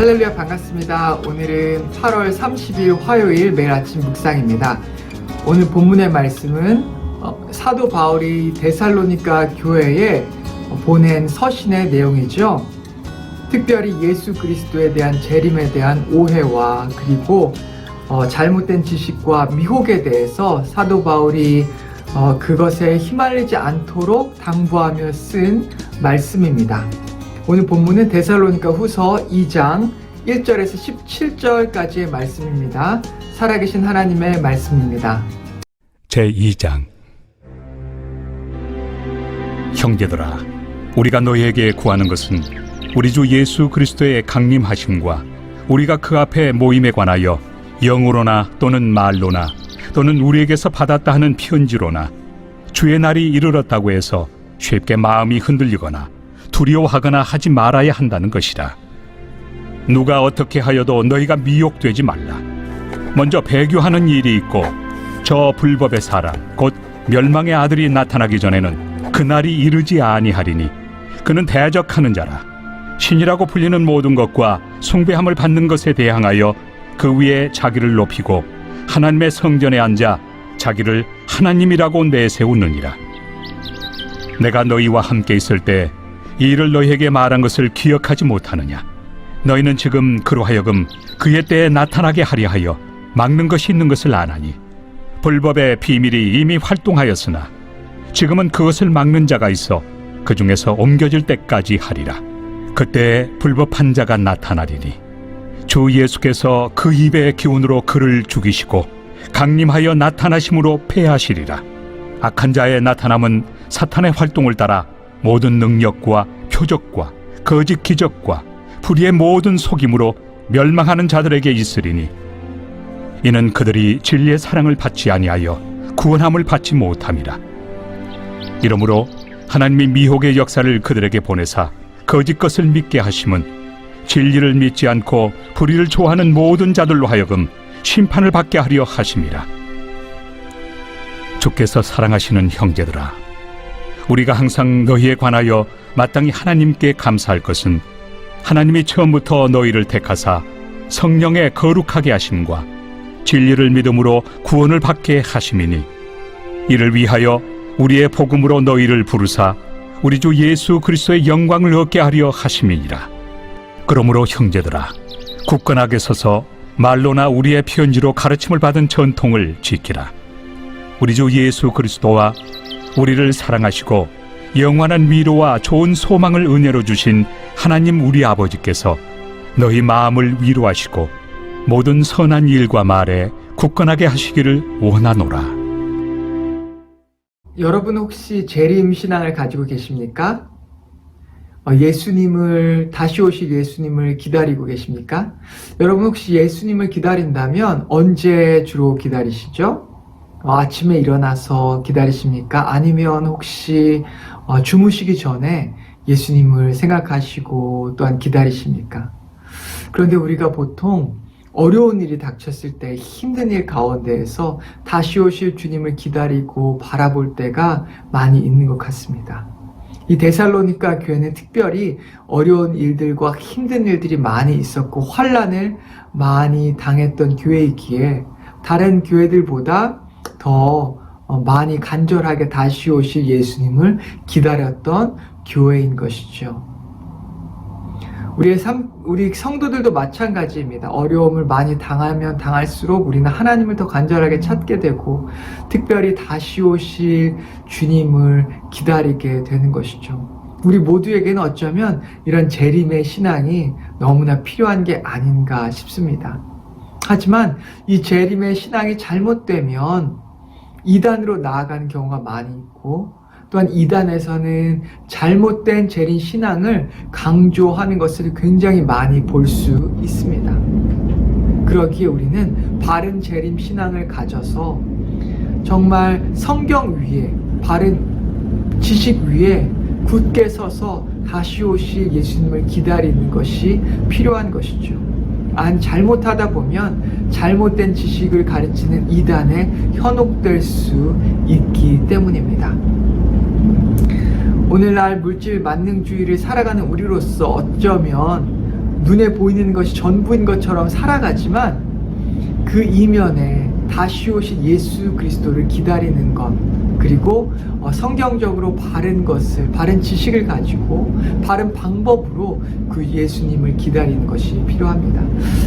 할렐루야, 반갑습니다. 오늘은 8월 30일 화요일 매일 아침 묵상입니다. 오늘 본문의 말씀은 사도 바울이 데살로니가 교회에 보낸 서신의 내용이죠. 특별히 예수 그리스도에 대한 재림에 대한 오해와 그리고 잘못된 지식과 미혹에 대해서 사도 바울이 그것에 휘말리지 않도록 당부하며 쓴 말씀입니다. 오늘 본문은 데살로니가 후서 2장 1절에서 17절까지의 말씀입니다. 살아계신 하나님의 말씀입니다. 제2장. 형제들아, 우리가 너희에게 구하는 것은 우리 주 예수 그리스도의 강림하심과 우리가 그 앞에 모임에 관하여 영으로나 또는 말로나 또는 우리에게서 받았다 하는 편지로나 주의 날이 이르렀다고 해서 쉽게 마음이 흔들리거나 두려워하거나 하지 말아야 한다는 것이라. 누가 어떻게 하여도 너희가 미혹되지 말라. 먼저 배교하는 일이 있고 저 불법의 사람 곧 멸망의 아들이 나타나기 전에는 그날이 이르지 아니하리니 그는 대적하는 자라. 신이라고 불리는 모든 것과 숭배함을 받는 것에 대항하여 그 위에 자기를 높이고 하나님의 성전에 앉아 자기를 하나님이라고 내세우느니라. 내가 너희와 함께 있을 때 이 일을 너희에게 말한 것을 기억하지 못하느냐? 너희는 지금 그로 하여금 그의 때에 나타나게 하려 하여 막는 것이 있는 것을 아나니 불법의 비밀이 이미 활동하였으나 지금은 그것을 막는 자가 있어 그 중에서 옮겨질 때까지 하리라. 그때 불법한 자가 나타나리니 주 예수께서 그 입의 기운으로 그를 죽이시고 강림하여 나타나심으로 패하시리라. 악한 자의 나타남은 사탄의 활동을 따라 모든 능력과 표적과 거짓 기적과 불의의 모든 속임으로 멸망하는 자들에게 있으리니 이는 그들이 진리의 사랑을 받지 아니하여 구원함을 받지 못함이라. 이러므로 하나님이 미혹의 역사를 그들에게 보내사 거짓 것을 믿게 하심은 진리를 믿지 않고 불의를 좋아하는 모든 자들로 하여금 심판을 받게 하려 하심이라. 주께서 사랑하시는 형제들아, 우리가 항상 너희에 관하여 마땅히 하나님께 감사할 것은 하나님이 처음부터 너희를 택하사 성령에 거룩하게 하심과 진리를 믿음으로 구원을 받게 하심이니 이를 위하여 우리의 복음으로 너희를 부르사 우리 주 예수 그리스도의 영광을 얻게 하려 하심이니라. 그러므로 형제들아, 굳건하게 서서 말로나 우리의 편지로 가르침을 받은 전통을 지키라. 우리 주 예수 그리스도와 우리를 사랑하시고 영원한 위로와 좋은 소망을 은혜로 주신 하나님 우리 아버지께서 너희 마음을 위로하시고 모든 선한 일과 말에 굳건하게 하시기를 원하노라. 여러분 혹시 재림 신앙을 가지고 계십니까? 예수님을, 다시 오실 예수님을 기다리고 계십니까? 여러분 혹시 예수님을 기다린다면 언제 주로 기다리시죠? 아침에 일어나서 기다리십니까? 아니면 혹시 주무시기 전에 예수님을 생각하시고 또한 기다리십니까? 그런데 우리가 보통 어려운 일이 닥쳤을 때 힘든 일 가운데에서 다시 오실 주님을 기다리고 바라볼 때가 많이 있는 것 같습니다. 이 데살로니가 교회는 특별히 어려운 일들과 힘든 일들이 많이 있었고 환난을 많이 당했던 교회이기에 다른 교회들보다 더 많이 간절하게 다시 오실 예수님을 기다렸던 교회인 것이죠. 우리 성도들도 마찬가지입니다. 어려움을 많이 당하면 당할수록 우리는 하나님을 더 간절하게 찾게 되고 특별히 다시 오실 주님을 기다리게 되는 것이죠. 우리 모두에게는 어쩌면 이런 재림의 신앙이 너무나 필요한 게 아닌가 싶습니다. 하지만 이 재림의 신앙이 잘못되면 이단으로 나아가는 경우가 많이 있고 또한 이단에서는 잘못된 재림 신앙을 강조하는 것을 굉장히 많이 볼 수 있습니다. 그러기에 우리는 바른 재림 신앙을 가져서 정말 성경 위에 바른 지식 위에 굳게 서서 다시 오실 예수님을 기다리는 것이 필요한 것이죠. 잘못하다 보면 잘못된 지식을 가르치는 이단에 현혹될 수 있기 때문입니다. 오늘날 물질 만능주의를 살아가는 우리로서 어쩌면 눈에 보이는 것이 전부인 것처럼 살아가지만 그 이면에 다시 오실 예수 그리스도를 기다리는 것, 그리고 성경적으로 바른 것을, 바른 지식을 가지고 바른 방법으로 그 예수님을 기다리는 것이 필요합니다.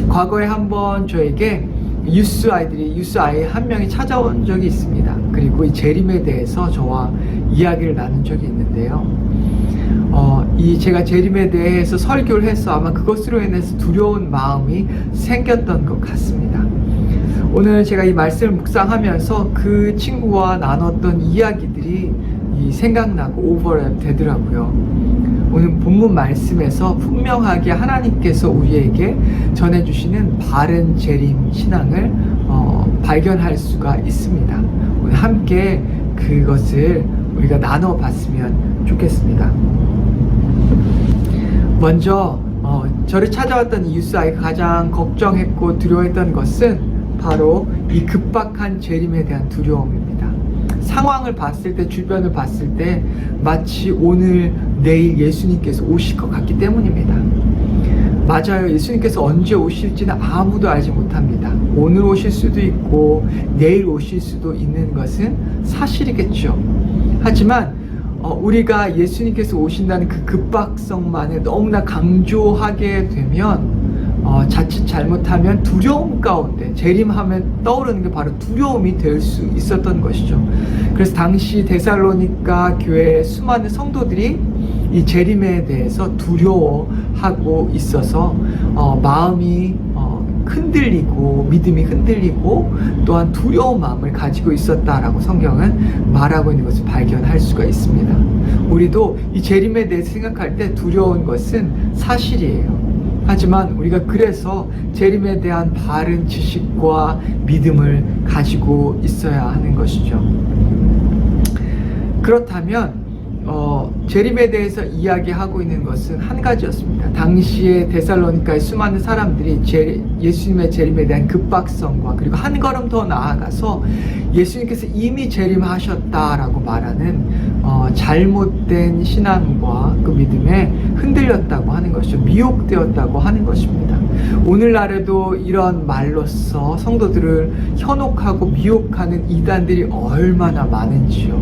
과거에 한번 저에게 유스 아이 한 명이 찾아온 적이 있습니다. 그리고 이 재림에 대해서 저와 이야기를 나눈 적이 있는데요. 제가 재림에 대해서 설교를 해서 아마 그것으로 인해서 두려운 마음이 생겼던 것 같습니다. 오늘 제가 이 말씀을 묵상하면서 그 친구와 나눴던 이야기들이 생각나고 오버랩 되더라고요. 오늘 본문 말씀에서 분명하게 하나님께서 우리에게 전해주시는 바른 재림 신앙을 발견할 수가 있습니다. 오늘 함께 그것을 우리가 나눠봤으면 좋겠습니다. 먼저 저를 찾아왔던 이 유스아이가 가장 걱정했고 두려워했던 것은 바로 이 급박한 재림에 대한 두려움입니다. 상황을 봤을 때, 주변을 봤을 때 마치 오늘 내일 예수님께서 오실 것 같기 때문입니다. 맞아요. 예수님께서 언제 오실지는 아무도 알지 못합니다. 오늘 오실 수도 있고 내일 오실 수도 있는 것은 사실이겠죠. 하지만 우리가 예수님께서 오신다는 그 급박성만을 너무나 강조하게 되면 자칫 잘못하면 두려움 가운데, 재림하면 떠오르는 게 바로 두려움이 될 수 있었던 것이죠. 그래서 당시 데살로니가 교회의 수많은 성도들이 이 재림에 대해서 두려워하고 있어서 마음이 흔들리고 믿음이 흔들리고 또한 두려운 마음을 가지고 있었다라고 성경은 말하고 있는 것을 발견할 수가 있습니다. 우리도 이 재림에 대해서 생각할 때 두려운 것은 사실이에요. 하지만 우리가 그래서 재림에 대한 바른 지식과 믿음을 가지고 있어야 하는 것이죠. 그렇다면 재림에 대해서 이야기하고 있는 것은 한 가지였습니다. 당시에 데살로니가의 수많은 사람들이 예수님의 재림에 대한 급박성과 그리고 한 걸음 더 나아가서 예수님께서 이미 재림하셨다라고 말하는 잘못된 신앙과 그 믿음에 흔들렸다고 하는 것이죠. 미혹되었다고 하는 것입니다. 오늘날에도 이런 말로써 성도들을 현혹하고 미혹하는 이단들이 얼마나 많은지요.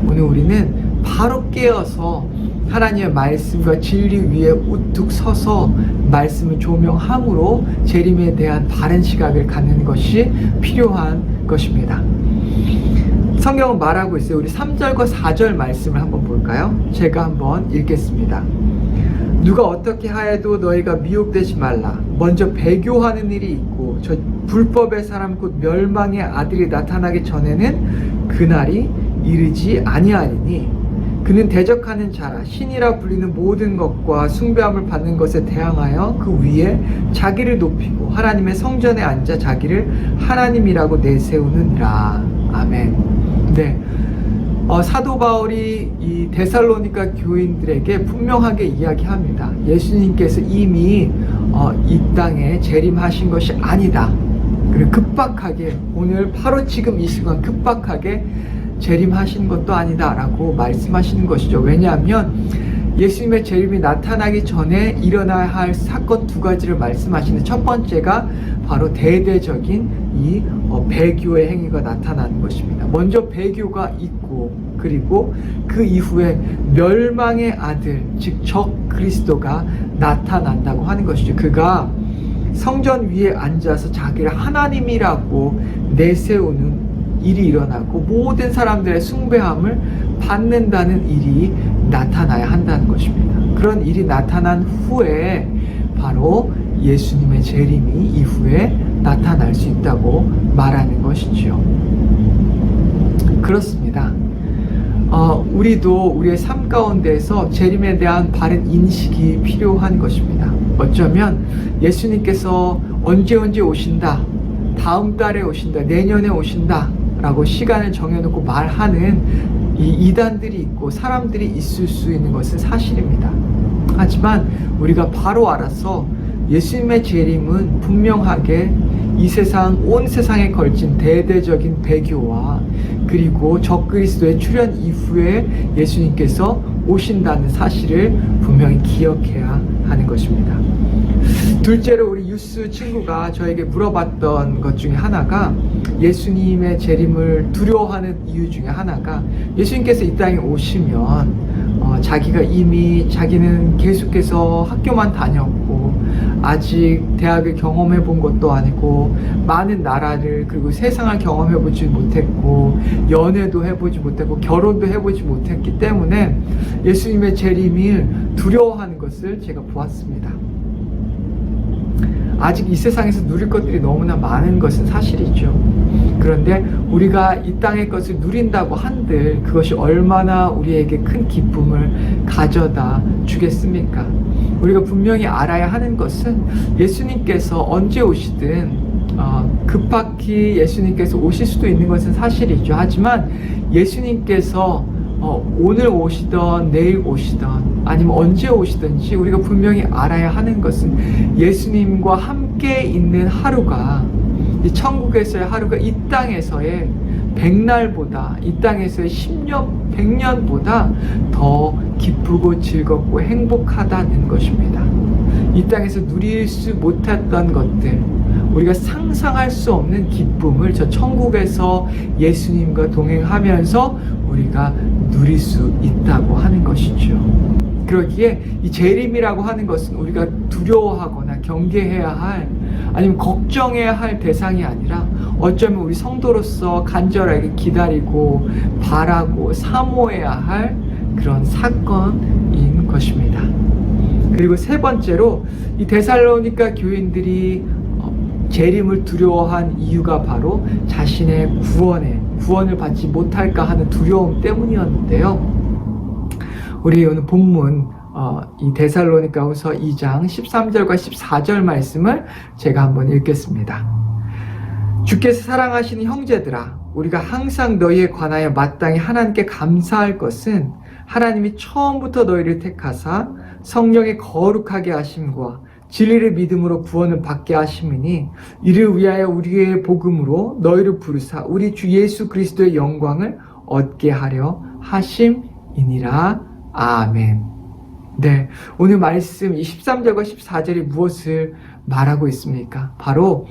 오늘 우리는 바로 깨어서 하나님의 말씀과 진리 위에 우뚝 서서 말씀을 조명함으로 재림에 대한 바른 시각을 갖는 것이 필요한 것입니다. 성경은 말하고 있어요. 우리 3절과 4절 말씀을 한번 볼까요? 제가 한번 읽겠습니다. 누가 어떻게 하여도 너희가 미혹되지 말라. 먼저 배교하는 일이 있고 저 불법의 사람 곧 멸망의 아들이 나타나기 전에는 그날이 이르지 아니하리니 그는 대적하는 자라 신이라 불리는 모든 것과 숭배함을 받는 것에 대항하여 그 위에 자기를 높이고 하나님의 성전에 앉아 자기를 하나님이라고 내세우느니라. 아멘. 네. 사도 바울이 이 데살로니가 교인들에게 분명하게 이야기합니다. 예수님께서 이미 이 땅에 재림하신 것이 아니다. 그리고 급박하게 오늘 바로 지금 이 시간 급박하게 재림하신 것도 아니다 라고 말씀하시는 것이죠. 왜냐하면 예수님의 재림이 나타나기 전에 일어나야 할 사건 두 가지를 말씀하시는데 첫 번째가 바로 대대적인 이 배교의 행위가 나타나는 것입니다. 먼저 배교가 있고 그리고 그 이후에 멸망의 아들 즉 적 그리스도가 나타난다고 하는 것이죠. 그가 성전 위에 앉아서 자기를 하나님이라고 내세우는 일이 일어나고 모든 사람들의 숭배함을 받는다는 일이 나타나야 한다는 것입니다. 그런 일이 나타난 후에 바로 예수님의 재림이 이후에 나타날 수 있다고 말하는 것이지요. 그렇습니다. 우리도 우리의 삶 가운데에서 재림에 대한 바른 인식이 필요한 것입니다. 어쩌면 예수님께서 언제 오신다, 다음 달에 오신다, 내년에 오신다 라고 시간을 정해놓고 말하는 이 이단들이 있고 사람들이 있을 수 있는 것은 사실입니다. 하지만 우리가 바로 알아서 예수님의 재림은 분명하게 이 세상, 온 세상에 걸친 대대적인 배교와 그리고 적그리스도의 출현 이후에 예수님께서 오신다는 사실을 분명히 기억해야 하는 것입니다. 둘째로 우리 유스 친구가 저에게 물어봤던 것 중에 하나가 예수님의 재림을 두려워하는 이유 중에 하나가 예수님께서 이 땅에 오시면 자기는 계속해서 학교만 다녔고 아직 대학을 경험해 본 것도 아니고 많은 나라를 그리고 세상을 경험해 보지 못했고 연애도 해보지 못했고 결혼도 해보지 못했기 때문에 예수님의 재림을 두려워하는 것을 제가 보았습니다. 아직 이 세상에서 누릴 것들이 너무나 많은 것은 사실이죠. 그런데 우리가 이 땅의 것을 누린다고 한들 그것이 얼마나 우리에게 큰 기쁨을 가져다 주겠습니까? 우리가 분명히 알아야 하는 것은 예수님께서 언제 오시든 급하게 예수님께서 오실 수도 있는 것은 사실이죠. 하지만 예수님께서 오늘 오시던 내일 오시던 아니면 언제 오시든지 우리가 분명히 알아야 하는 것은 예수님과 함께 있는 하루가 이 천국에서의 하루가 이 땅에서의 100날보다 이 땅에서의 10년, 100년보다 더 기쁘고 즐겁고 행복하다는 것입니다. 이 땅에서 누릴 수 못했던 것들 우리가 상상할 수 없는 기쁨을 저 천국에서 예수님과 동행하면서 우리가 누릴 수 있다고 하는 것이죠. 그러기에 이 재림이라고 하는 것은 우리가 두려워하거나 경계해야 할 아니면 걱정해야 할 대상이 아니라 어쩌면 우리 성도로서 간절하게 기다리고 바라고 사모해야 할 그런 사건인 것입니다. 그리고 세 번째로 이 데살로니가 교인들이 재림을 두려워한 이유가 바로 자신의 구원을 받지 못할까 하는 두려움 때문이었는데요. 우리 오늘 본문 이 데살로니가후서 2장 13절과 14절 말씀을 제가 한번 읽겠습니다. 주께서 사랑하시는 형제들아, 우리가 항상 너희에 관하여 마땅히 하나님께 감사할 것은 하나님이 처음부터 너희를 택하사 성령의 거룩하게 하심과 진리를 믿음으로 구원을 받게 하심이니 이를 위하여 우리의 복음으로 너희를 부르사 우리 주 예수 그리스도의 영광을 얻게 하려 하심이니라. 아멘. 네, 오늘 말씀 13절과 14절이 무엇을 말하고 있습니까? 바로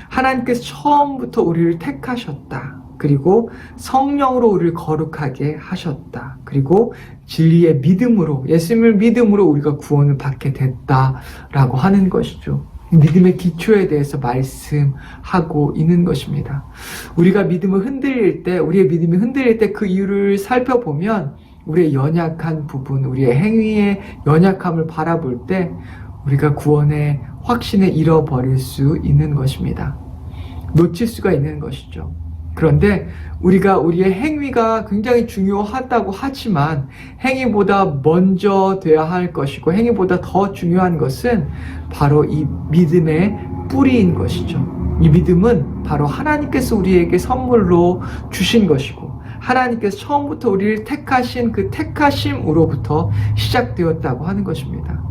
하나님께서 처음부터 우리를 택하셨다. 그리고 성령으로 우리를 거룩하게 하셨다. 그리고 진리의 믿음으로, 예수님을 믿음으로 우리가 구원을 받게 됐다라고 하는 것이죠. 믿음의 기초에 대해서 말씀하고 있는 것입니다. 우리가 믿음을 흔들릴 때, 우리의 믿음이 흔들릴 때 그 이유를 살펴보면 우리의 연약한 부분, 우리의 행위의 연약함을 바라볼 때 우리가 구원의 확신을 잃어버릴 수 있는 것입니다. 놓칠 수가 있는 것이죠. 그런데 우리가 우리의 행위가 굉장히 중요하다고 하지만 행위보다 먼저 되어야 할 것이고 행위보다 더 중요한 것은 바로 이 믿음의 뿌리인 것이죠. 이 믿음은 바로 하나님께서 우리에게 선물로 주신 것이고 하나님께서 처음부터 우리를 택하신 그 택하심으로부터 시작되었다고 하는 것입니다.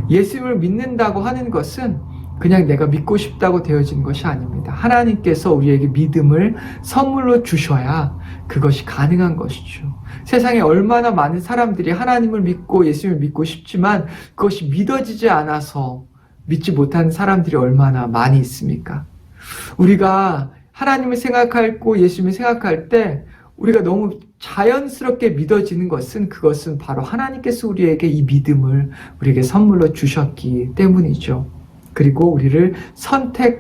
예수님을 믿는다고 하는 것은 그냥 내가 믿고 싶다고 되어진 것이 아닙니다. 하나님께서 우리에게 믿음을 선물로 주셔야 그것이 가능한 것이죠. 세상에 얼마나 많은 사람들이 하나님을 믿고 예수님을 믿고 싶지만 그것이 믿어지지 않아서 믿지 못하는 사람들이 얼마나 많이 있습니까? 우리가 하나님을 생각하고 예수님을 생각할 때 우리가 너무 자연스럽게 믿어지는 것은 그것은 바로 하나님께서 우리에게 이 믿음을 우리에게 선물로 주셨기 때문이죠. 그리고 우리를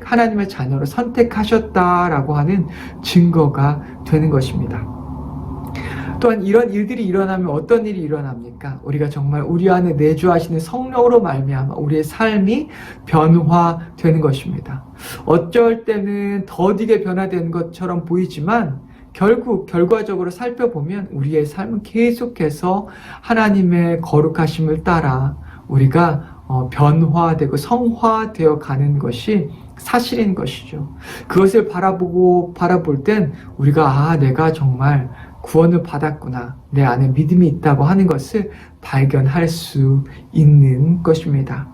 하나님의 자녀로 선택하셨다라고 하는 증거가 되는 것입니다. 또한 이런 일들이 일어나면 어떤 일이 일어납니까? 우리가 정말 우리 안에 내주하시는 성령으로 말미암아 우리의 삶이 변화되는 것입니다. 어쩔 때는 더디게 변화되는 것처럼 보이지만 결과적으로 살펴보면 우리의 삶은 계속해서 하나님의 거룩하심을 따라 우리가 변화되고 성화되어 가는 것이 사실인 것이죠. 그것을 바라볼 땐 우리가 내가 정말 구원을 받았구나, 내 안에 믿음이 있다고 하는 것을 발견할 수 있는 것입니다.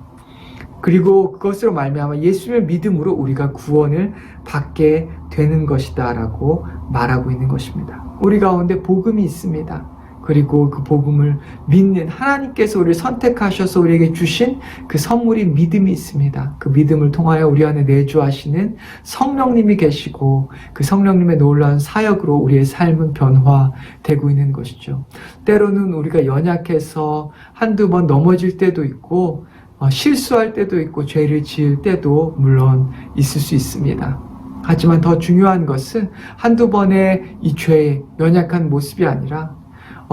그리고 그것으로 말미암아 예수님의 믿음으로 우리가 구원을 받게 되는 것이다 라고 말하고 있는 것입니다. 우리 가운데 복음이 있습니다. 그리고 그 복음을 믿는 하나님께서 우리를 선택하셔서 우리에게 주신 그 선물이 믿음이 있습니다. 그 믿음을 통하여 우리 안에 내주하시는 성령님이 계시고 그 성령님의 놀라운 사역으로 우리의 삶은 변화되고 있는 것이죠. 때로는 우리가 연약해서 한두 번 넘어질 때도 있고 실수할 때도 있고 죄를 지을 때도 물론 있을 수 있습니다. 하지만 더 중요한 것은 한두 번의 이 죄의 연약한 모습이 아니라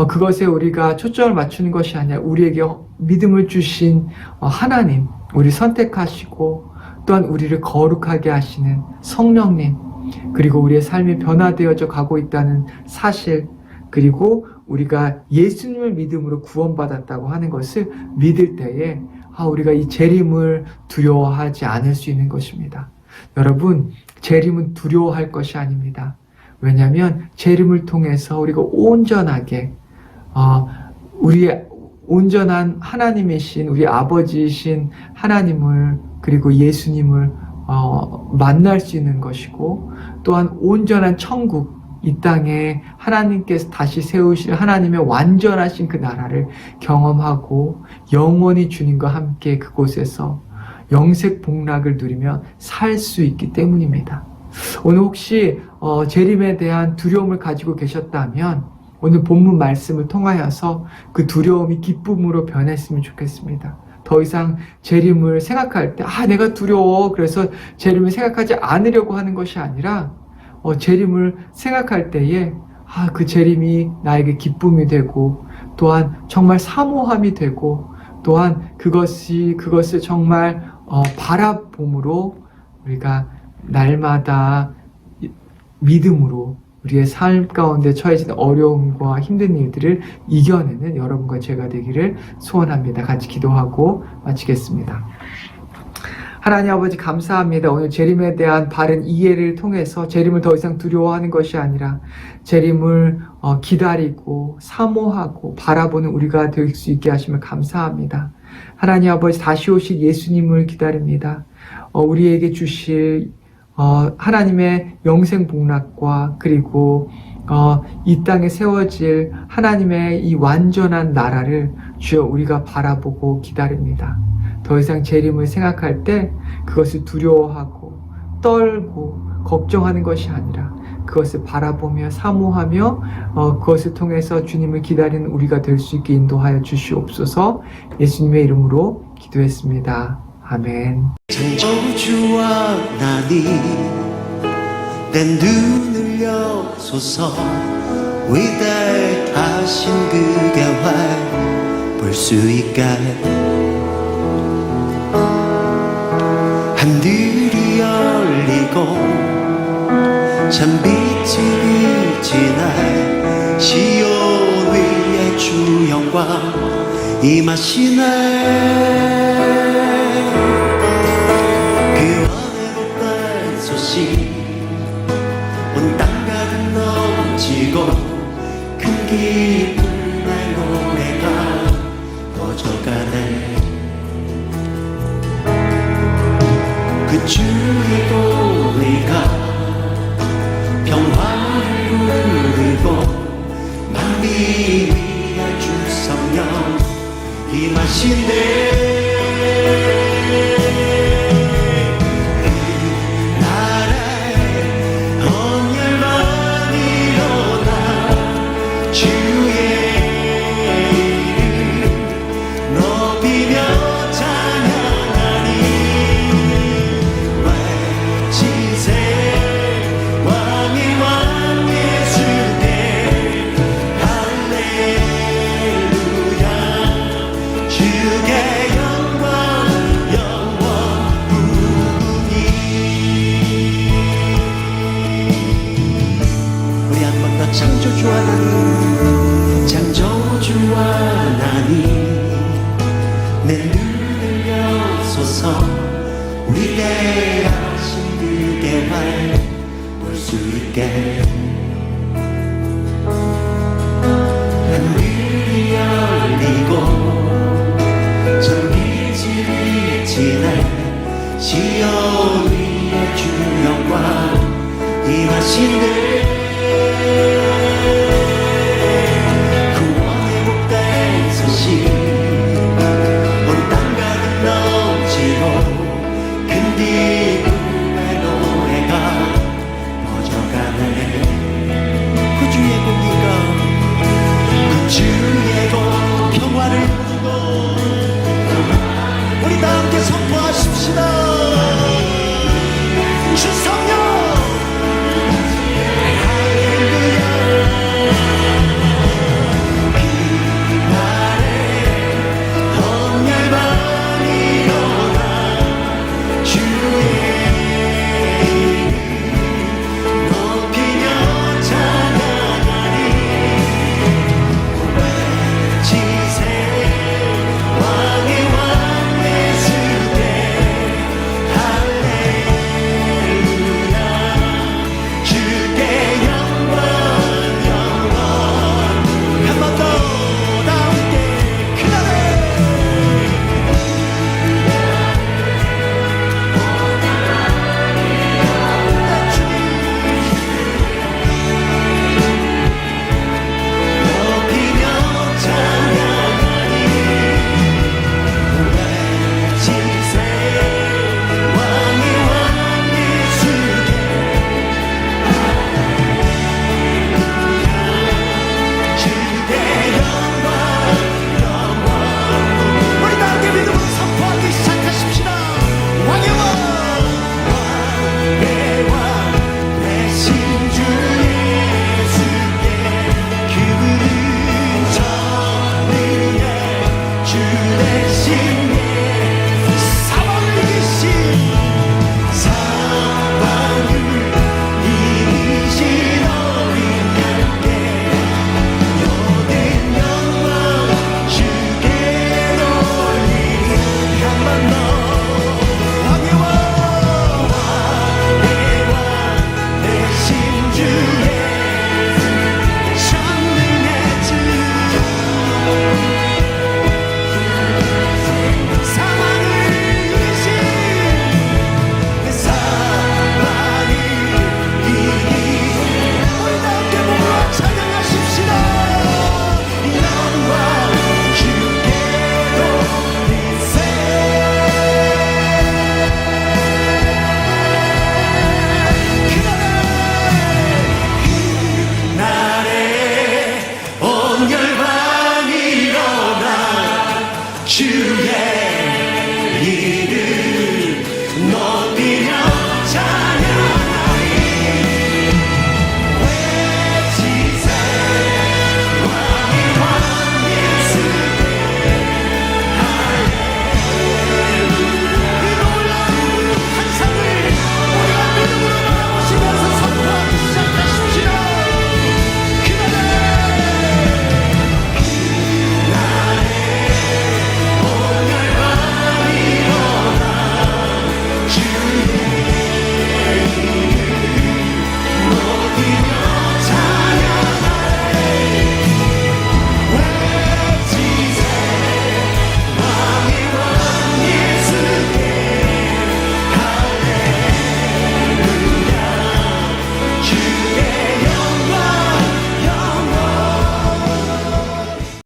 그것에 우리가 초점을 맞추는 것이 아니라 우리에게 믿음을 주신 하나님, 우리 선택하시고 또한 우리를 거룩하게 하시는 성령님, 그리고 우리의 삶이 변화되어져 가고 있다는 사실, 그리고 우리가 예수님을 믿음으로 구원받았다고 하는 것을 믿을 때에 우리가 이 재림을 두려워하지 않을 수 있는 것입니다. 여러분, 재림은 두려워할 것이 아닙니다. 왜냐하면 재림을 통해서 우리가 온전하게 우리의 온전한 하나님이신 우리 아버지이신 하나님을 그리고 예수님을 만날 수 있는 것이고 또한 온전한 천국 이 땅에 하나님께서 다시 세우실 하나님의 완전하신 그 나라를 경험하고 영원히 주님과 함께 그곳에서 영색 복락을 누리며 살 수 있기 때문입니다. 오늘 혹시 재림에 대한 두려움을 가지고 계셨다면 오늘 본문 말씀을 통하여서 그 두려움이 기쁨으로 변했으면 좋겠습니다. 더 이상 재림을 생각할 때 내가 두려워 그래서 재림을 생각하지 않으려고 하는 것이 아니라 재림을 생각할 때에 그 재림이 나에게 기쁨이 되고 또한 정말 사모함이 되고 또한 그것을 정말 바라봄으로 우리가 날마다 믿음으로 우리의 삶 가운데 처해진 어려움과 힘든 일들을 이겨내는 여러분과 제가 되기를 소원합니다. 같이 기도하고 마치겠습니다. 하나님 아버지 감사합니다. 오늘 재림에 대한 바른 이해를 통해서 재림을 더 이상 두려워하는 것이 아니라 재림을 기다리고 사모하고 바라보는 우리가 될 수 있게 하시면 감사합니다. 하나님 아버지 다시 오실 예수님을 기다립니다. 우리에게 주실 하나님의 영생 복락과 그리고 이 땅에 세워질 하나님의 이 완전한 나라를 주여 우리가 바라보고 기다립니다. 더 이상 재림을 생각할 때 그것을 두려워하고 떨고 걱정하는 것이 아니라 그것을 바라보며 사모하며 그것을 통해서 주님을 기다리는 우리가 될 수 있게 인도하여 주시옵소서. 예수님의 이름으로 기도했습니다. 아멘. 창조주와 나니 내 눈을 여소서 위대하신 그 계획 볼 수 있게 하늘이 열리고 찬빛이 비치네 시온 위에 주 영광 임하시네 온 땅 가득 넘치고 큰 기쁨의 노래가 퍼져가네 그 주의 도리가 평화를 부르고 만민 위에 주 성령 임하시네 창조주와 나니 내 눈을 여소서 위대하신 그 계획 볼 수 있게 하늘이 열리고 전기질이 지네 시온 위에 주 영광 임하신 그